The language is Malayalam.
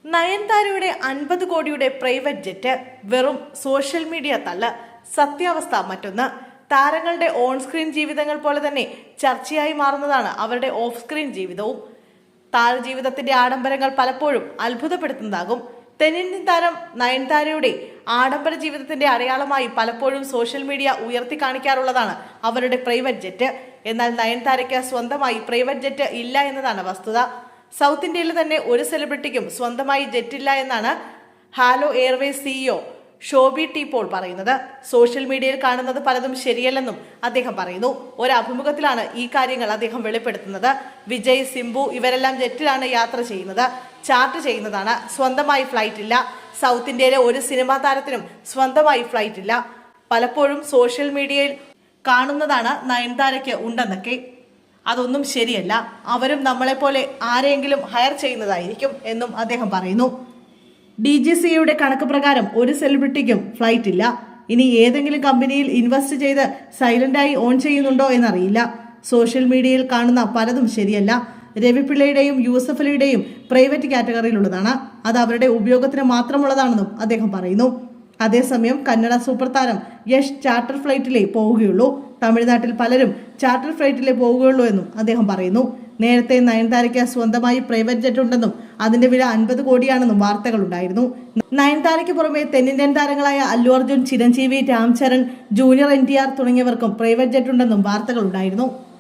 നയൻതാരയുടെ 50 കോടിയുടെ പ്രൈവറ്റ് ജെറ്റ് വെറും സോഷ്യൽ മീഡിയ തല്ല. സത്യാവസ്ഥ മറ്റൊന്ന്. താരങ്ങളുടെ ഓൺ സ്ക്രീൻ ജീവിതങ്ങൾ പോലെ തന്നെ ചർച്ചയായി മാറുന്നതാണ് അവരുടെ ഓഫ് സ്ക്രീൻ ജീവിതവും. താരജീവിതത്തിന്റെ ആഡംബരങ്ങൾ പലപ്പോഴും അത്ഭുതപ്പെടുത്തുന്നതാകും. തെന്നിന്ത്യൻ താരം നയൻതാരയുടെ ആഡംബര ജീവിതത്തിന്റെ അടയാളമായി പലപ്പോഴും സോഷ്യൽ മീഡിയ ഉയർത്തി കാണിക്കാറുള്ളതാണ് അവരുടെ പ്രൈവറ്റ് ജെറ്റ്. എന്നാൽ നയൻതാരയ്ക്ക് സ്വന്തമായി പ്രൈവറ്റ് ജെറ്റ് ഇല്ല എന്നതാണ് വസ്തുത. സൗത്ത് ഇന്ത്യയിൽ തന്നെ ഒരു സെലിബ്രിറ്റിക്കും സ്വന്തമായി ജെറ്റില്ല എന്നാണ് Halo Airways CEO Shoby T Paul പറയുന്നത്. സോഷ്യൽ മീഡിയയിൽ കാണുന്നത് പലതും ശരിയല്ലെന്നും അദ്ദേഹം പറയുന്നു. ഒരു അഭിമുഖത്തിലാണ് ഈ കാര്യങ്ങൾ അദ്ദേഹം വെളിപ്പെടുത്തുന്നത്. വിജയ്, സിംബു ഇവരെല്ലാം ജെറ്റിലാണ് യാത്ര ചെയ്യുന്നത്, ചാർട്ട് ചെയ്യുന്നതാണ്. സ്വന്തമായി ഫ്ലൈറ്റ് ഇല്ല. സൗത്ത് ഇന്ത്യയിലെ ഒരു സിനിമാ താരത്തിനും സ്വന്തമായി ഫ്ലൈറ്റ് ഇല്ല. പലപ്പോഴും സോഷ്യൽ മീഡിയയിൽ കാണുന്നതാണ് നയൻതാരയ്ക്ക് ഉണ്ടെന്നൊക്കെ. അതൊന്നും ശരിയല്ല. അവരും നമ്മളെപ്പോലെ ആരെങ്കിലും ഹയർ ചെയ്യുന്നതായിരിക്കും എന്നും അദ്ദേഹം പറയുന്നു. DGCAയുടെ കണക്ക് പ്രകാരം ഒരു സെലിബ്രിറ്റിക്കും ഫ്ലൈറ്റ് ഇല്ല. ഇനി ഏതെങ്കിലും കമ്പനിയിൽ ഇൻവെസ്റ്റ് ചെയ്ത് സൈലന്റായി ഓൺ ചെയ്യുന്നുണ്ടോ എന്നറിയില്ല. സോഷ്യൽ മീഡിയയിൽ കാണുന്ന പലതും ശരിയല്ല. രവിപിള്ളയുടെയും യൂസഫ് അലിയുടെയും പ്രൈവറ്റ് കാറ്റഗറിയിലുള്ളതാണ്. അത് അവരുടെ ഉപയോഗത്തിന് മാത്രമുള്ളതാണെന്നും അദ്ദേഹം പറയുന്നു. അതേസമയം കന്നഡ സൂപ്പർ താരം യഷ് ചാർട്ടർ ഫ്ലൈറ്റിലേ പോവുകയുള്ളൂ. തമിഴ്നാട്ടിൽ പലരും ചാർട്ടർ ഫ്ലൈറ്റിലേ പോവുകയുള്ളൂ എന്നും അദ്ദേഹം പറയുന്നു. നേരത്തെ നയൻതാരയ്ക്ക് സ്വന്തമായി പ്രൈവറ്റ് ജെറ്റ് ഉണ്ടെന്നും അതിന്റെ വില 50 കോടിയാണെന്നും വാർത്തകളുണ്ടായിരുന്നു. നയൻതാരയ്ക്ക് പുറമെ തെന്നിന്ത്യൻ താരങ്ങളായ അല്ലു അർജുൻ, ചിരഞ്ജീവി, രാം ചരൺ, ജൂനിയർ NTR തുടങ്ങിയവർക്കും പ്രൈവറ്റ് ജെറ്റ് ഉണ്ടെന്നും വാർത്തകളുണ്ടായിരുന്നു.